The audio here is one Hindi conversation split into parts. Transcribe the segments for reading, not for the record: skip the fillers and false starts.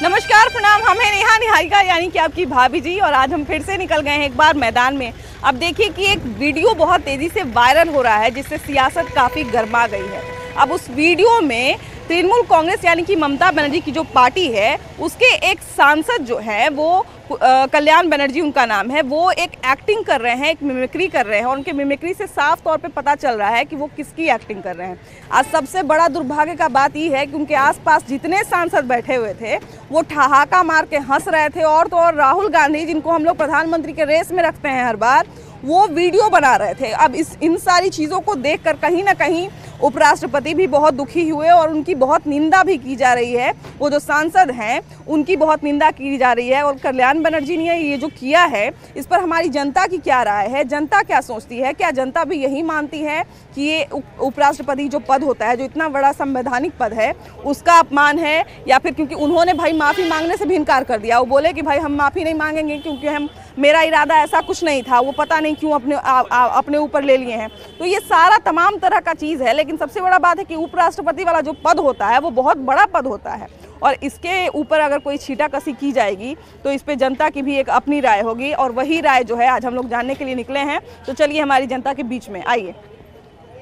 नमस्कार, प्रणाम। हम हैं नेहा निहारिका यानी कि आपकी भाभी जी, और आज हम फिर से निकल गए हैं एक बार मैदान में। अब देखिए कि एक वीडियो बहुत तेज़ी से वायरल हो रहा है जिससे सियासत काफ़ी गर्मा गई है। अब उस वीडियो में तृणमूल कांग्रेस यानी कि ममता बनर्जी की जो पार्टी है उसके एक सांसद जो है वो कल्याण बनर्जी उनका नाम है, वो एक एक्टिंग कर रहे हैं, एक मिमिक्री कर रहे हैं, और उनके मिमिक्री से साफ तौर पे पता चल रहा है कि वो किसकी एक्टिंग कर रहे हैं। आज सबसे बड़ा दुर्भाग्य का बात ये है कि उनके आसपास जितने सांसद बैठे हुए थे वो ठहाका मार के हंस रहे थे, और तो और राहुल गांधी, जिनको हम लोग प्रधानमंत्री के रेस में रखते हैं हर बार, वो वीडियो बना रहे थे। अब इन सारी चीज़ों को देखकर कहीं ना कहीं उपराष्ट्रपति भी बहुत दुखी हुए और उनकी बहुत निंदा भी की जा रही है। वो जो सांसद हैं उनकी बहुत निंदा की जा रही है, और कल्याण बनर्जी ने ये जो किया है इस पर हमारी जनता की क्या राय है, जनता क्या सोचती है? क्या जनता भी यही मानती है कि ये उपराष्ट्रपति जो पद होता है, जो इतना बड़ा संवैधानिक पद है, उसका अपमान है? या फिर क्योंकि उन्होंने भाई माफ़ी मांगने से भी इनकार कर दिया, वो बोले कि भाई हम माफ़ी नहीं मांगेंगे क्योंकि मेरा इरादा ऐसा कुछ नहीं था, वो पता नहीं क्यों अपने ऊपर ले लिए हैं। तो ये सारा तमाम तरह का चीज़ है, लेकिन सबसे बड़ा बात है कि उपराष्ट्रपति वाला जो पद होता है वो बहुत बड़ा पद होता है, और इसके ऊपर अगर कोई छींटाकसी की जाएगी तो इस पे जनता की भी एक अपनी राय होगी, और वही राय जो है आज हम लोग जानने के लिए निकले हैं। तो चलिए हमारी जनता के बीच में आइए।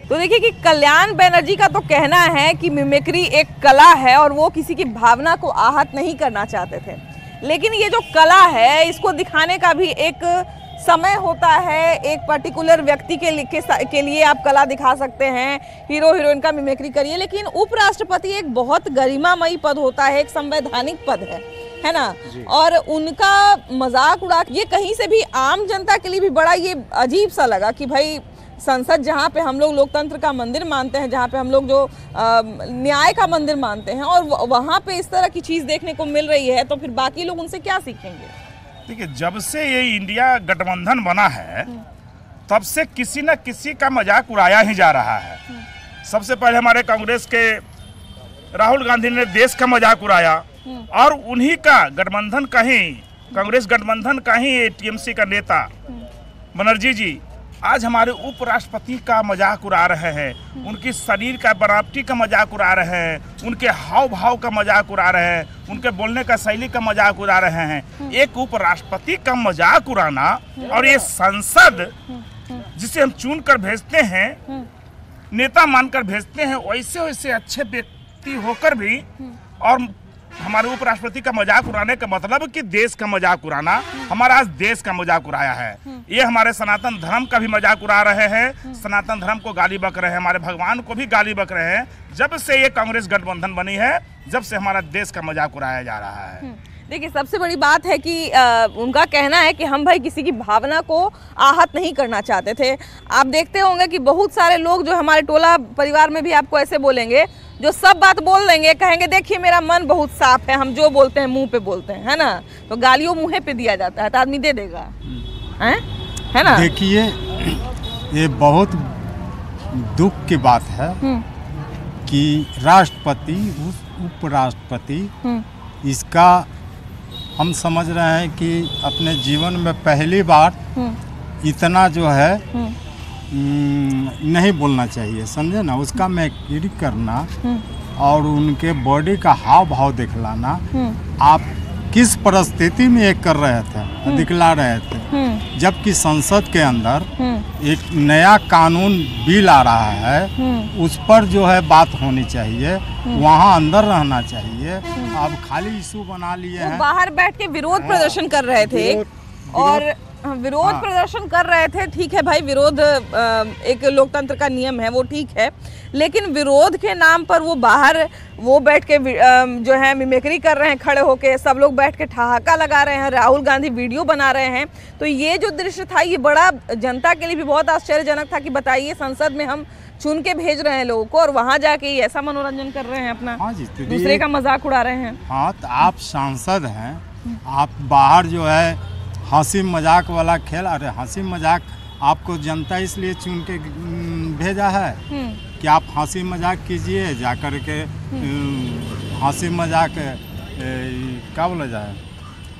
तो देखिए कि कल्याण बनर्जी का तो कहना है कि मिमिक्री एक कला है और वो किसी की भावना को आहत नहीं करना चाहते थे, लेकिन ये जो कला है इसको दिखाने का भी एक समय होता है। एक पर्टिकुलर व्यक्ति के लिए आप कला दिखा सकते हैं, हीरो हीरोइन का मिमिक्री करिए, लेकिन उपराष्ट्रपति एक बहुत गरिमामयी पद होता है, एक संवैधानिक पद है ना। और उनका मजाक उड़ा ये कहीं से भी आम जनता के लिए भी बड़ा ये अजीब सा लगा कि भाई संसद, जहाँ पे हम लोग लोकतंत्र का मंदिर मानते हैं, जहाँ पे हम लोग जो न्याय का मंदिर मानते हैं, और वहाँ पे इस तरह की चीज़ देखने को मिल रही है, तो फिर बाकी लोग उनसे क्या सीखेंगे? देखिए, जब से ये इंडिया गठबंधन बना है तब से किसी न किसी का मजाक उड़ाया ही जा रहा है। सबसे पहले हमारे कांग्रेस के राहुल गांधी ने देश का मजाक उड़ाया, और उन्हीं का गठबंधन का ही, कांग्रेस गठबंधन का ही टीएमसी का नेता बनर्जी जी आज हमारे उपराष्ट्रपति का मजाक उड़ा रहे हैं, उनकी शरीर का बनावटी का मजाक उड़ा रहे हैं, उनके हाव भाव का मजाक उड़ा रहे हैं, उनके बोलने का शैली का मजाक उड़ा रहे हैं। एक उपराष्ट्रपति का मजाक उड़ाना, और ये संसद जिसे हम चुन कर भेजते हैं, नेता मानकर भेजते हैं, वैसे वैसे अच्छे व्यक्ति होकर भी और हमारे उपराष्ट्रपति का मजाक उड़ाने का मतलब कि देश का मजाक उड़ाना, हमारा आज देश का मजाक उड़ाया है। ये हमारे सनातन धर्म का भी मजाक उड़ा रहे हैं, सनातन धर्म को गाली बक रहे हैं, हमारे भगवान को भी गाली बक रहे हैं। जब से ये कांग्रेस गठबंधन बनी है, जब से हमारा देश का मजाक उड़ाया जा रहा है। देखिए, सबसे बड़ी बात है कि उनका कहना है कि हम भाई किसी की भावना को आहत नहीं करना चाहते थे। आप देखते होंगे कि बहुत सारे लोग जो हमारे टोला परिवार में भी आपको ऐसे बोलेंगे, जो सब बात बोल देंगे, कहेंगे देखिए मेरा मन बहुत साफ है, हम जो बोलते हैं मुंह पे बोलते हैं, है ना। तो गालियों मुँह पे दिया जाता है तो आदमी दे देगा, है ना। देखिए, ये बहुत दुख की बात है कि राष्ट्रपति, उपराष्ट्रपति, इसका हम समझ रहे हैं कि अपने जीवन में पहली बार इतना जो है नहीं बोलना चाहिए, समझे ना। उसका मैकेनिक करना और उनके बॉडी का हाव भाव दिखलाना, आप किस परिस्थिति में ये कर रहे थे, दिखला रहे थे, जबकि संसद के अंदर एक नया कानून बिल आ रहा है, उस पर जो है बात होनी चाहिए, वहाँ अंदर रहना चाहिए। अब खाली इशू बना लिए हैं, बाहर बैठ के विरोध प्रदर्शन कर रहे थे, और विरोध प्रदर्शन कर रहे थे। ठीक है भाई, विरोध एक लोकतंत्र का नियम है, वो ठीक है, लेकिन विरोध के नाम पर वो बाहर वो बैठ के जो है मिमिक्री कर रहे हैं, खड़े होके सब लोग बैठ के ठहाका लगा रहे हैं, राहुल गांधी वीडियो बना रहे हैं। तो ये जो दृश्य था, ये बड़ा जनता के लिए भी बहुत आश्चर्यजनक था कि बताइए, संसद में हम चुन के भेज रहे हैं लोगों को, और वहाँ जाके ऐसा मनोरंजन कर रहे हैं अपना। हाँ जी, दूसरे का मजाक उड़ा रहे हैं। हाँ, तो आप सांसद हैं, आप बाहर जो है हंसी मजाक वाला खेल, अरे हंसी मजाक आपको जनता इसलिए चुन के भेजा है कि आप हंसी मजाक कीजिए, जाकर के हंसी मजाक क्या बोला जाए,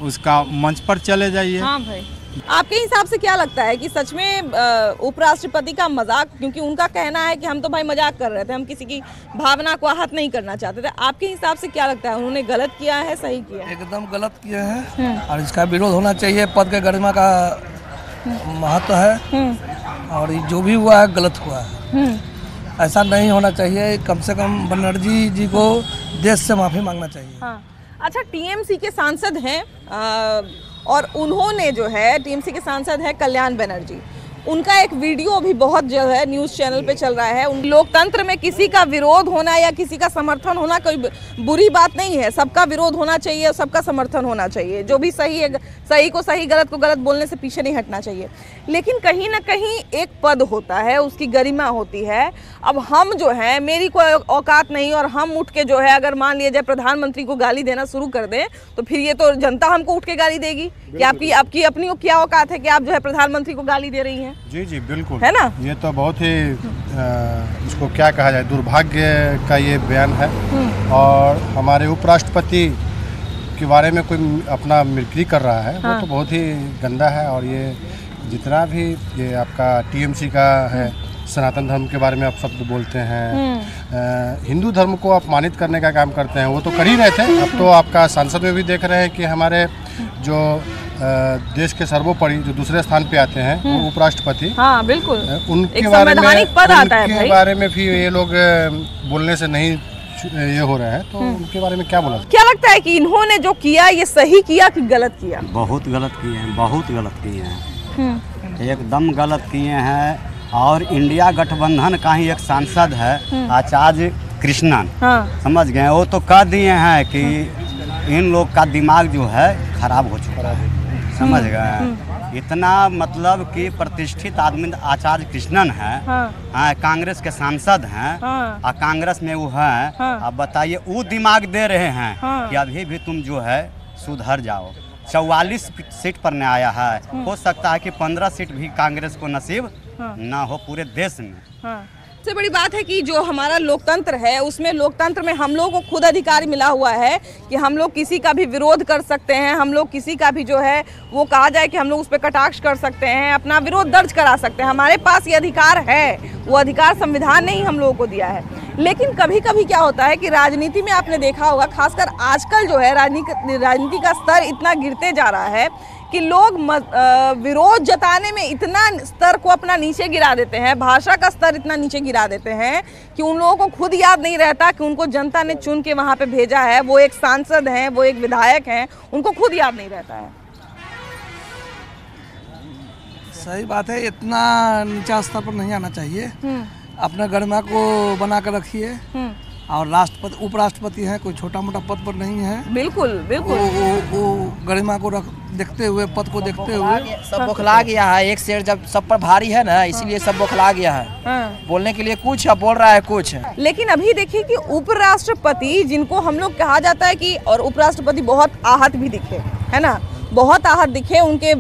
उसका मंच पर चले जाइए। हाँ भाई, आपके हिसाब से क्या लगता है कि सच में उपराष्ट्रपति का मजाक, क्योंकि उनका कहना है कि हम तो भाई मजाक कर रहे थे, हम किसी की भावना को आहत नहीं करना चाहते थे, आपके हिसाब से क्या लगता है उन्होंने गलत किया है सही किया है? एकदम गलत किए हैं और इसका विरोध होना चाहिए। पद के गरिमा का महत्व है और जो भी हुआ है गलत हुआ है, ऐसा नहीं होना चाहिए। कम से कम बनर्जी जी को देश से माफी मांगना चाहिए। हाँ। अच्छा, टीएमसी के सांसद हैं और उन्होंने जो है टीएमसी के सांसद है कल्याण बनर्जी, उनका एक वीडियो भी बहुत जो है न्यूज़ चैनल पे चल रहा है। लोकतंत्र में किसी का विरोध होना या किसी का समर्थन होना कोई बुरी बात नहीं है, सबका विरोध होना चाहिए और सबका समर्थन होना चाहिए। जो भी सही है सही को सही, गलत को गलत बोलने से पीछे नहीं हटना चाहिए। लेकिन कहीं ना कहीं एक पद होता है, उसकी गरिमा होती है। अब हम जो है, मेरी कोई औकात नहीं और हम उठ के जो है अगर मान लिया जाए प्रधानमंत्री को गाली देना शुरू कर दें तो फिर ये तो जनता हमको उठ के गाली देगी कि आपकी अपनी क्या औकात है कि आप जो है प्रधानमंत्री को गाली दे रही हैं। जी जी बिल्कुल, है ना। ये तो बहुत ही इसको क्या कहा जाए, दुर्भाग्य का ये बयान है। और हमारे उपराष्ट्रपति के बारे में कोई अपना मिमिक्री कर रहा है, वो तो बहुत ही गंदा है। और ये जितना भी ये आपका टीएमसी का है, सनातन धर्म के बारे में आप शब्द बोलते हैं, हिंदू धर्म को अपमानित करने का काम करते हैं, वो तो कर ही रहे थे। अब तो आपका सांसद में भी देख रहे हैं कि हमारे जो देश के सर्वोपरि जो दूसरे स्थान पे आते हैं वो उपराष्ट्रपति, हाँ बिल्कुल, उनके बारे में भी ये लोग बोलने से नहीं ये हो रहा है। तो उनके बारे में क्या बोला? क्या लगता है कि इन्होंने जो किया ये सही किया कि गलत किया? बहुत गलत किए हैं, बहुत गलत किए हैं, एकदम गलत किए हैं। और इंडिया गठबंधन का ही एक सांसद है आचार्य कृष्णन, हाँ। समझ गए, वो तो कह दिए हैं कि इन लोग का दिमाग जो है खराब हो चुका है, समझ गए। इतना मतलब कि प्रतिष्ठित आदमी आचार्य कृष्णन है, हाँ। कांग्रेस के सांसद हैं, हाँ। और कांग्रेस में वो है, हाँ। अब बताइए वो दिमाग दे रहे हैं, हाँ। कि अभी भी तुम जो है सुधर जाओ। 44 सीट पर न आया है, हो सकता है कि 15 सीट भी कांग्रेस को नसीब ना हो पूरे देश में। सबसे बड़ी बात है कि जो हमारा लोकतंत्र है उसमें लोकतंत्र में हम लोगों को खुद अधिकार मिला हुआ है कि हम लोग किसी का भी विरोध कर सकते हैं, हम लोग किसी का भी जो है वो कहा जाए कि हम लोग उस पर कटाक्ष कर सकते हैं, अपना विरोध दर्ज करा सकते हैं, हमारे पास ये अधिकार है। वो अधिकार संविधान ने ही हम लोगों को दिया है। लेकिन कभी कभी क्या होता है कि राजनीति में आपने देखा होगा, खासकर आजकल जो है राजनीति का स्तर इतना गिरते जा रहा है कि लोग विरोध जताने में इतना स्तर को अपना नीचे गिरा देते हैं, भाषा का स्तर इतना नीचे गिरा देते हैं कि उन लोगों को खुद याद नहीं रहता कि उनको जनता ने चुन के वहाँ पे भेजा है, वो एक सांसद हैं, वो एक विधायक हैं, उनको खुद याद नहीं रहता है। सही बात है, इतना नीचा स्तर पर नहीं आना चाहिए। अपने गरिमा को बना कर रखिए। और राष्ट्रपति उपराष्ट्रपति हैं, कोई छोटा मोटा पद पर नहीं है। बिल्कुल बिल्कुल, वो गरिमा को देखते हुए, पद को देखते हुए सब बौखला गया है। एक शेर जब सब पर भारी है ना, इसीलिए सब बौखला गया है। बोलने के लिए कुछ है, बोल रहा है कुछ। लेकिन अभी देखिए कि उपराष्ट्रपति जिनको हम लोग कहा जाता है कि, और उपराष्ट्रपति बहुत आहत भी दिखे, है ना, बहुत आहत दिखे। उनके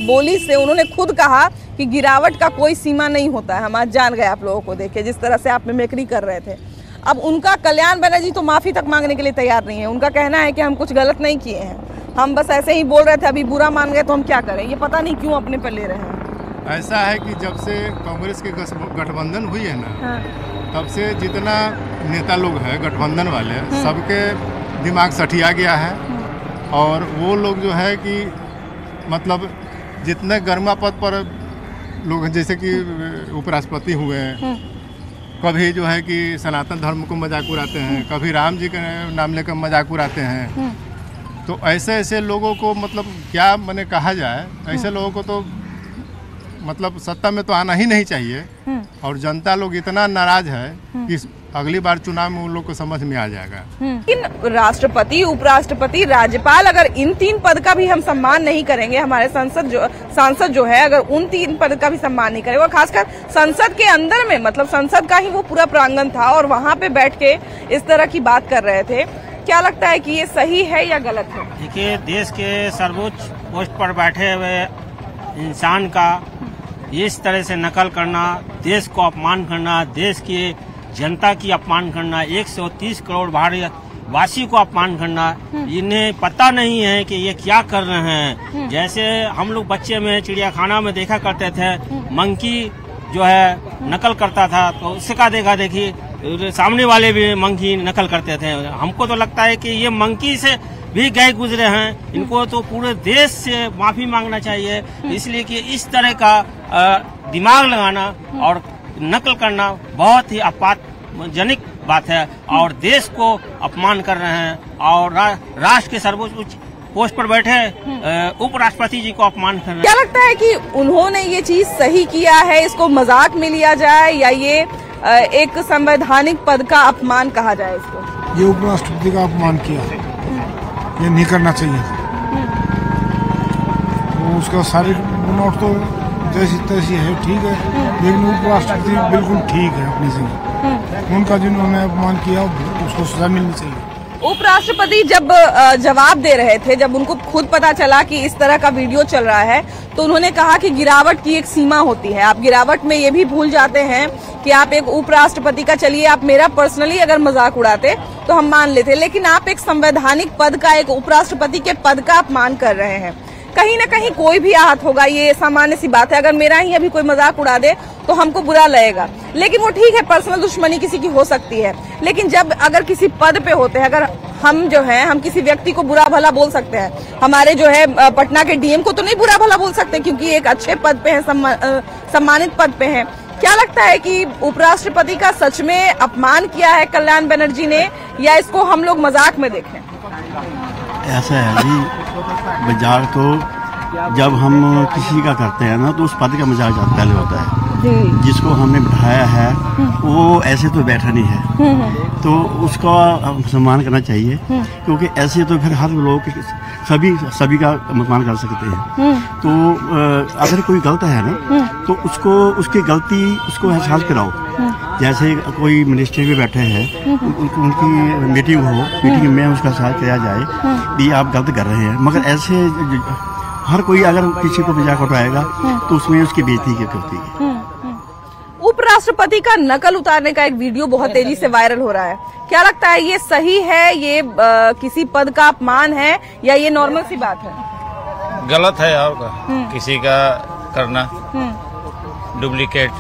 बोली से उन्होंने खुद कहा कि गिरावट का कोई सीमा नहीं होता है। हम आज जान गए आप लोगों को देखे जिस तरह से आप मिमिक्री कर रहे थे। अब उनका कल्याण बनर्जी तो माफ़ी तक मांगने के लिए तैयार नहीं है। उनका कहना है कि हम कुछ गलत नहीं किए हैं, हम बस ऐसे ही बोल रहे थे, अभी बुरा मान गए तो हम क्या करें। ये पता नहीं क्यों अपने पर ले रहे हैं। ऐसा है कि जब से कांग्रेस के गठबंधन हुई है ना, हाँ। तब से जितना नेता लोग हैं गठबंधन वाले, सबके दिमाग सठिया गया है। और वो लोग जो है कि मतलब जितने गरिमा पद पर लोग, जैसे कि उपराष्ट्रपति हुए, कभी जो है कि सनातन धर्म को मजाक उड़ाते हैं, कभी राम जी के नाम लेकर मजाक उड़ाते हैं। तो ऐसे ऐसे लोगों को मतलब क्या मैंने कहा जाए, ऐसे लोगों को तो मतलब सत्ता में तो आना ही नहीं चाहिए। और जनता लोग इतना नाराज है कि अगली बार चुनाव में उन लोग को समझ में आ जाएगा। लेकिन राष्ट्रपति, उपराष्ट्रपति, राज्यपाल, अगर इन 3 पद का भी हम सम्मान नहीं करेंगे, हमारे सांसद जो है अगर उन 3 पद का भी सम्मान नहीं करेंगे, और खासकर संसद के अंदर में, मतलब संसद का ही वो पूरा प्रांगण था और वहाँ पे बैठ के इस तरह की बात कर रहे थे, क्या लगता है कि ये सही है या गलत है? देखिए, देश के सर्वोच्च पोस्ट पर बैठे हुए इंसान का इस तरह से नकल करना, देश को अपमान करना, देश की जनता की अपमान करना, 130 करोड़ वासी को अपमान करना, इन्हें पता नहीं है कि ये क्या कर रहे हैं। जैसे हम लोग बच्चे में चिड़ियाखाना में देखा करते थे, मंकी जो है नकल करता था, तो उसका देखा देखी सामने वाले भी मंकी नकल करते थे। हमको तो लगता है कि ये मंकी से भी गए गुजरे हैं, इनको तो पूरे देश से माफी मांगना चाहिए, इसलिए कि इस तरह का दिमाग लगाना और नकल करना बहुत ही अपमानजनक बात है और देश को अपमान कर रहे हैं और राष्ट्र के सर्वोच्च पोस्ट पर बैठे उपराष्ट्रपति जी को अपमान कर रहे हैं। क्या लगता है कि उन्होंने ये चीज सही किया है, इसको मजाक में लिया जाए या ये एक संवैधानिक पद का अपमान कहा जाए इसको? ये उपराष्ट्रपति का अपमान किया, ये नहीं करना चाहिए। तो उसका शारीरिक बनावट तो जैसी तैसी है, ठीक है, लेकिन उपराष्ट्रपति बिल्कुल ठीक है अपनी जगह। उनका जिन्होंने अपमान किया उसको सजा मिलनी चाहिए। उपराष्ट्रपति जब जवाब दे रहे थे, जब उनको खुद पता चला कि इस तरह का वीडियो चल रहा है, तो उन्होंने कहा कि गिरावट की एक सीमा होती है। आप गिरावट में ये भी भूल जाते हैं कि आप एक उपराष्ट्रपति का, चलिए आप मेरा पर्सनली अगर मजाक उड़ाते तो हम मान लेते, लेकिन आप एक संवैधानिक पद का, एक उपराष्ट्रपति के पद का अपमान कर रहे हैं। कहीं ना कहीं कोई भी आहत होगा, ये सामान्य सी बात है। अगर मेरा ही अभी कोई मजाक उड़ा दे तो हमको बुरा लगेगा, लेकिन वो ठीक है, पर्सनल दुश्मनी किसी की हो सकती है। लेकिन जब अगर किसी पद पे होते हैं, अगर हम जो है हम किसी व्यक्ति को बुरा भला बोल सकते हैं, हमारे जो है पटना के डीएम को तो नहीं बुरा भला बोल सकते क्योंकि एक अच्छे पद पे है, सम्मानित पद पे है। क्या लगता है कि उपराष्ट्रपति का सच में अपमान किया है कल्याण बनर्जी ने, या इसको हम लोग मजाक में देखें? ऐसा है जी, बाजार तो जब हम किसी का करते हैं ना तो उस पद का मजाक पहले होता है। जिसको हमने बिठाया है वो ऐसे तो बैठा नहीं है, तो उसका सम्मान करना चाहिए, क्योंकि ऐसे तो फिर हर लोग सभी का सम्मान कर सकते हैं। तो अगर कोई गलत है ना तो उसको उसकी गलती उसको एहसास कराओ। जैसे कोई मिनिस्टर भी बैठे हैं, उनकी मीटिंग हो, मीटिंग में उसका एहसास किया जाए कि आप गलत कर रहे हैं, मगर ऐसे हर कोई अगर किसी को मजाक उठाएगा तो उसमें उसकी बेइज्जती होती है। उपराष्ट्रपति का नकल उतारने का एक वीडियो बहुत तेजी से वायरल हो रहा है। क्या लगता है, ये सही है, ये किसी पद का अपमान है या ये नॉर्मल सी बात है? गलत है और किसी का करना डुप्लीकेट।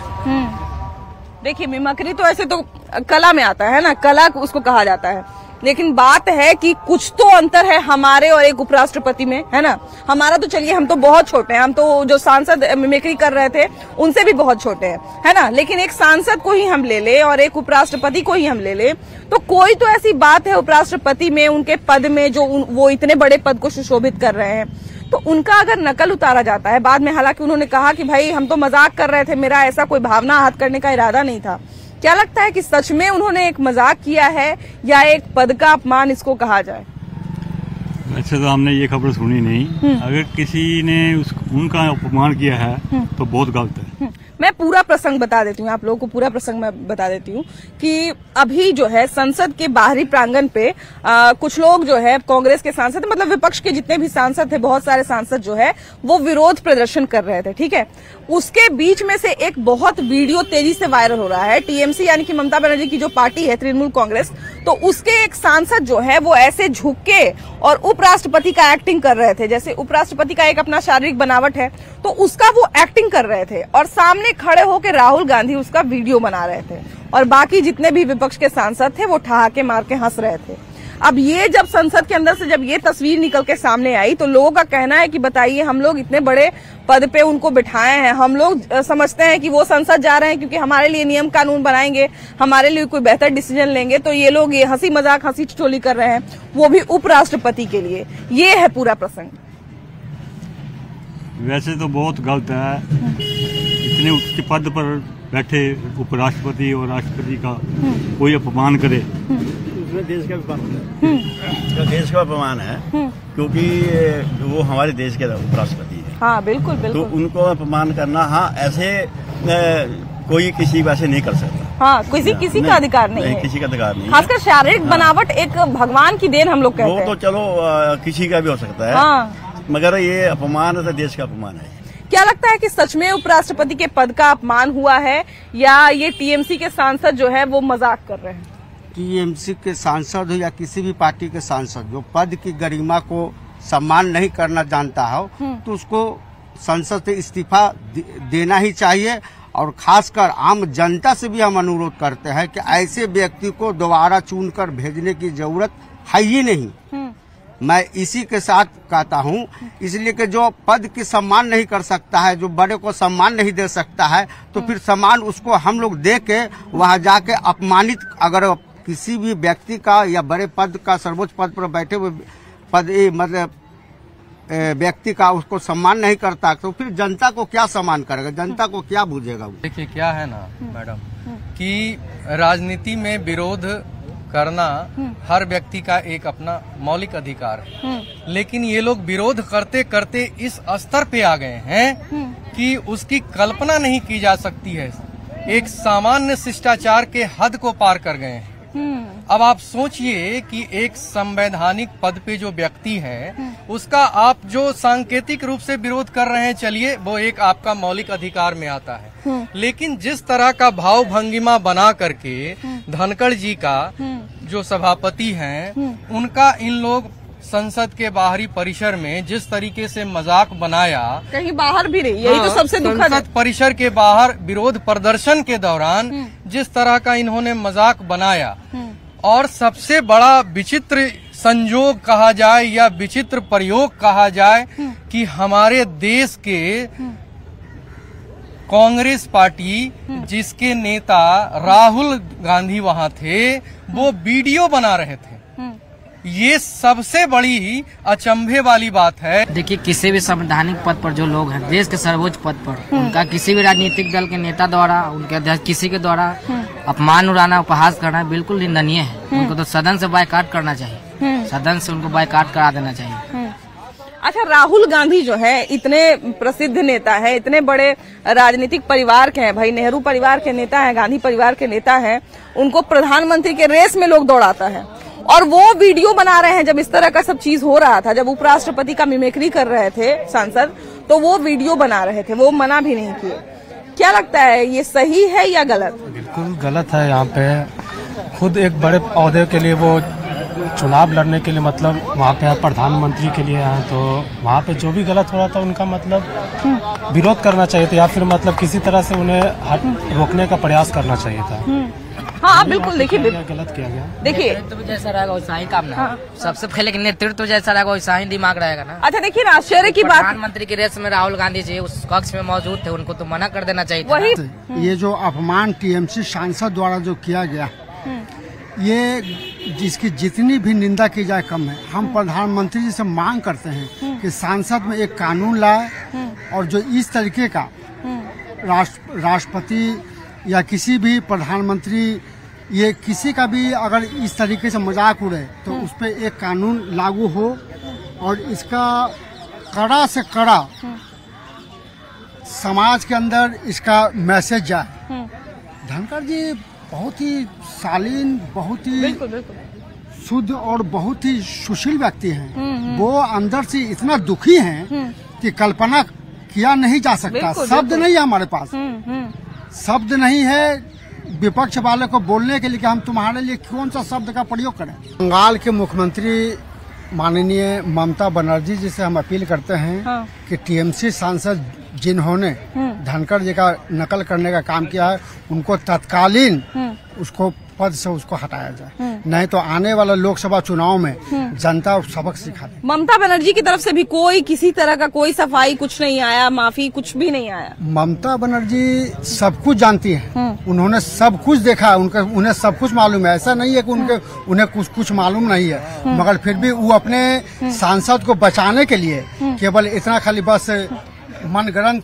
देखिए, मिमिक्री तो ऐसे तो कला में आता है ना, कला उसको कहा जाता है, लेकिन बात है कि कुछ तो अंतर है हमारे और एक उपराष्ट्रपति में, है ना। हमारा तो चलिए हम तो बहुत छोटे हैं, हम तो जो सांसद मिमिक्री कर रहे थे उनसे भी बहुत छोटे हैं, है ना। लेकिन एक सांसद को ही हम ले ले और एक उपराष्ट्रपति को ही हम ले ले, तो कोई तो ऐसी बात है उपराष्ट्रपति में, उनके पद में, जो वो इतने बड़े पद को सुशोभित कर रहे हैं, तो उनका अगर नकल उतारा जाता है बाद में, हालांकि उन्होंने कहा कि भाई हम तो मजाक कर रहे थे, मेरा ऐसा कोई भावना आहत करने का इरादा नहीं था। क्या लगता है कि सच में उन्होंने एक मजाक किया है या एक पद का अपमान इसको कहा जाए? वैसे तो हमने ये खबर सुनी नहीं, अगर किसी ने उनका अपमान किया है तो बहुत गलत है। मैं पूरा प्रसंग बता देती हूँ, आप लोगों को पूरा प्रसंग मैं बता देती हूँ कि अभी जो है संसद के बाहरी प्रांगण पे कुछ लोग जो है कांग्रेस के सांसद, मतलब विपक्ष के जितने भी सांसद थे, बहुत सारे सांसद जो है वो विरोध प्रदर्शन कर रहे थे, ठीक है। उसके बीच में से एक बहुत वीडियो तेजी से वायरल हो रहा है। टीएमसी यानी कि ममता बनर्जी की जो पार्टी है, तृणमूल कांग्रेस, तो उसके एक सांसद जो है वो ऐसे झुक के और उपराष्ट्रपति का एक्टिंग कर रहे थे। जैसे उपराष्ट्रपति का एक अपना शारीरिक बनावट है, तो उसका वो एक्टिंग कर रहे थे और सामने खड़े होकर राहुल गांधी उसका वीडियो बना रहे थे और बाकी जितने भी विपक्ष के सांसद थे वो ठहाके मार के हंस रहे थे। अब ये जब संसद के अंदर से जब ये तस्वीर निकल के सामने आई तो लोगों का कहना है कि बताइए, हम लोग इतने बड़े पद पे उनको बिठाए हैं, हम लोग समझते हैं कि वो संसद जा रहे हैं क्योंकि हमारे लिए नियम कानून बनाएंगे, हमारे लिए कोई बेहतर डिसीजन लेंगे, तो ये लोग ये हंसी मजाक, हंसी ठिठोली कर रहे हैं, वो भी उपराष्ट्रपति के लिए। ये है पूरा प्रसंग। वैसे तो बहुत गलत है, इतने उच्च पद पर बैठे उपराष्ट्रपति और राष्ट्रपति का कोई अपमान करे, उसमें देश का देश का अपमान है, क्योंकि वो हमारे देश के उपराष्ट्रपति है। हाँ बिल्कुल बिल्कुल। तो उनको अपमान करना, हाँ ऐसे कोई किसी वैसे नहीं कर सकता। हाँ, किसी का अधिकार नहीं है, किसी का अधिकार नहीं, खासकर शारीरिक बनावट एक भगवान की देन हम लोग कहते हैं। वो तो चलो किसी का भी हो सकता है, हाँ, मगर ये अपमान है तो देश का अपमान है। क्या लगता है कि सच में उपराष्ट्रपति के पद का अपमान हुआ है या ये टीएमसी के सांसद जो है वो मजाक कर रहे हैं? टीएमसी के सांसद हो या किसी भी पार्टी के सांसद जो पद की गरिमा को सम्मान नहीं करना जानता हो तो उसको संसद से इस्तीफा देना ही चाहिए। और खासकर आम जनता से भी हम अनुरोध करते हैं कि ऐसे व्यक्ति को दोबारा चुनकर भेजने की जरूरत है ही नहीं। मैं इसी के साथ कहता हूँ, इसलिए कि जो पद की सम्मान नहीं कर सकता है, जो बड़े को सम्मान नहीं दे सकता है, तो फिर सम्मान उसको हम लोग दे के वहाँ जाके अपमानित, अगर किसी भी व्यक्ति का या बड़े पद का, सर्वोच्च पद पर बैठे हुए मतलब व्यक्ति का उसको सम्मान नहीं करता तो फिर जनता को क्या सम्मान करेगा, जनता को क्या बुझेगा। देखिए क्या है ना मैडम कि राजनीति में विरोध करना हर व्यक्ति का एक अपना मौलिक अधिकार है, लेकिन ये लोग विरोध करते करते इस स्तर पे आ गए हैं कि उसकी कल्पना नहीं की जा सकती है। एक सामान्य शिष्टाचार के हद को पार कर गए हैं। अब आप सोचिए कि एक संवैधानिक पद पे जो व्यक्ति है उसका आप जो सांकेतिक रूप से विरोध कर रहे हैं, चलिए वो एक आपका मौलिक अधिकार में आता है, लेकिन जिस तरह का भाव भंगिमा बना करके धनखड़ जी का जो सभापति हैं उनका इन लोग संसद के बाहरी परिसर में जिस तरीके से मजाक बनाया, कहीं बाहर भी नहीं, यही तो सबसे दुखद है। संसद परिसर के बाहर विरोध प्रदर्शन के दौरान जिस तरह का इन्होंने मजाक बनाया, और सबसे बड़ा विचित्र संयोग कहा जाए या विचित्र प्रयोग कहा जाए कि हमारे देश के कांग्रेस पार्टी जिसके नेता राहुल गांधी वहां थे, वो वीडियो बना रहे थे। ये सबसे बड़ी अचंभे वाली बात है। देखिए किसी भी संवैधानिक पद पर जो लोग हैं, देश के सर्वोच्च पद पर, उनका किसी भी राजनीतिक दल के नेता द्वारा, उनके अध्यक्ष किसी के द्वारा अपमान उड़ाना, उपहास करना बिल्कुल निंदनीय है। उनको तो सदन से बायकॉट करना चाहिए, सदन से उनको बायकॉट करा देना चाहिए। अच्छा, राहुल गांधी जो है इतने प्रसिद्ध नेता है, इतने बड़े राजनीतिक परिवार के हैं, भाई नेहरू परिवार के नेता हैं, गांधी परिवार के नेता हैं, उनको प्रधानमंत्री के रेस में लोग दौड़ाता है और वो वीडियो बना रहे हैं। जब इस तरह का सब चीज हो रहा था, जब उपराष्ट्रपति का मिमिक्री कर रहे थे सांसद, तो वो वीडियो बना रहे थे, वो मना भी नहीं किए। क्या लगता है ये सही है या गलत? बिल्कुल गलत है। यहाँ पे खुद एक बड़े पौधे के लिए वो चुनाव लड़ने के लिए मतलब वहाँ पे प्रधानमंत्री के लिए हैं, तो वहाँ पे जो भी गलत हो रहा था उनका मतलब विरोध करना चाहिए था, या फिर मतलब किसी तरह से उन्हें रोकने का प्रयास करना चाहिए था। हाँ बिल्कुल, देखिए गलत किया गया। देखिए नेतृत्व जैसा रहेगा वैसा ही काम ना, सबसे पहले नेतृत्व जैसा रहेगा वैसा ही दिमाग रहेगा ना। अच्छा देखिए ना, आश्चर्य की बात, प्रधानमंत्री की रेस में राहुल गांधी जी उस कक्ष में मौजूद थे, उनको तो मना कर देना चाहिए था। वही ये जो अपमान टीएमसी सांसद द्वारा जो किया गया, ये जिसकी जितनी भी निंदा की जाए कम है। हम प्रधानमंत्री जी से मांग करते हैं कि सांसद में एक कानून लाए और जो इस तरीके का राष्ट्रपति या किसी भी प्रधानमंत्री, ये किसी का भी अगर इस तरीके से मजाक उड़े तो उस पर एक कानून लागू हो और इसका कड़ा से कड़ा समाज के अंदर इसका मैसेज जाए। धनखड़ जी बहुत ही शालीन, बहुत ही शुद्ध और बहुत ही सुशील व्यक्ति हैं। वो अंदर से इतना दुखी हैं कि कल्पना किया नहीं जा सकता। शब्द नहीं है हमारे पास, शब्द नहीं है विपक्ष वाले को बोलने के लिए कि हम तुम्हारे लिए कौन सा शब्द का प्रयोग करें। बंगाल के मुख्यमंत्री माननीय ममता बनर्जी जी से हम अपील करते हैं कि टीएमसी सांसद जिन्होंने धनखड़ जी का नकल करने का काम किया है, उनको तत्कालीन उसको पद से उसको हटाया जाए, नहीं तो आने वाला लोकसभा चुनाव में जनता सबक सिखा दे। ममता बनर्जी की तरफ से भी कोई किसी तरह का कोई सफाई कुछ नहीं आया, माफी कुछ भी नहीं आया। ममता बनर्जी सब कुछ जानती है, उन्होंने सब कुछ देखा, उन्हें सब कुछ मालूम है। ऐसा नहीं है कि उन्हें कुछ मालूम नहीं है, मगर फिर भी वो अपने सांसद को बचाने के लिए केवल इतना खाली बस मनगढ़ंत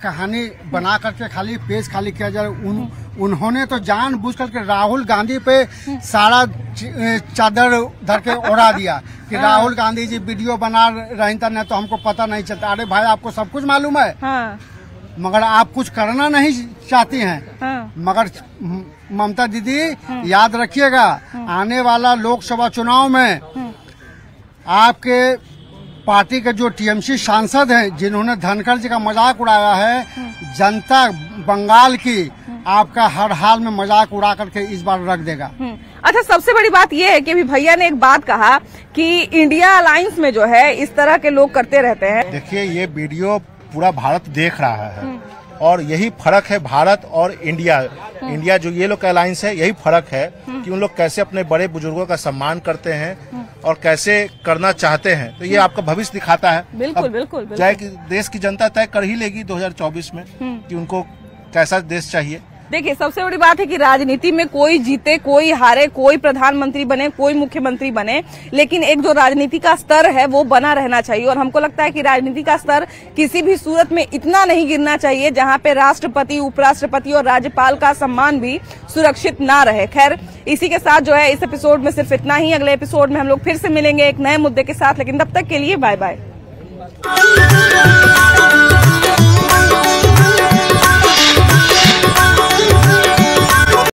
कहानी बना करके खाली पेश खाली किया जाए। उन्होंने तो जानबूझ करके राहुल गांधी पे सारा चादर धर के उड़ा दिया कि राहुल गांधी जी वीडियो बना रही था, नहीं तो हमको पता नहीं चलता। अरे भाई, आपको सब कुछ मालूम है, मगर आप कुछ करना नहीं चाहती हैं। मगर ममता दीदी याद रखिएगा, आने वाला लोकसभा चुनाव में आपके पार्टी के जो टीएमसी सांसद हैं जिन्होंने धनखड़ जी का मजाक उड़ाया है, जनता बंगाल की आपका हर हाल में मजाक उड़ा करके इस बार रख देगा। अच्छा, सबसे बड़ी बात यह है कि अभी भैया ने एक बात कहा कि इंडिया अलायंस में जो है इस तरह के लोग करते रहते हैं। देखिए, ये वीडियो पूरा भारत देख रहा है और यही फर्क है भारत और इंडिया जो ये लोग का अलायंस है, यही फर्क है कि उन लोग कैसे अपने बड़े बुजुर्गों का सम्मान करते हैं और कैसे करना चाहते हैं। तो ये आपका भविष्य दिखाता है। बिल्कुल बिल्कुल, चाहे देश की जनता तय कर ही लेगी 2024 में कि उनको कैसा देश चाहिए। देखिए, सबसे बड़ी बात है कि राजनीति में कोई जीते कोई हारे, कोई प्रधानमंत्री बने कोई मुख्यमंत्री बने, लेकिन एक जो राजनीति का स्तर है वो बना रहना चाहिए। और हमको लगता है कि राजनीति का स्तर किसी भी सूरत में इतना नहीं गिरना चाहिए जहां पे राष्ट्रपति, उपराष्ट्रपति और राज्यपाल का सम्मान भी सुरक्षित ना रहे। खैर, इसी के साथ जो है इस एपिसोड में सिर्फ इतना ही। अगले एपिसोड में हम लोग फिर से मिलेंगे एक नए मुद्दे के साथ, लेकिन तब तक के लिए बाय बाय।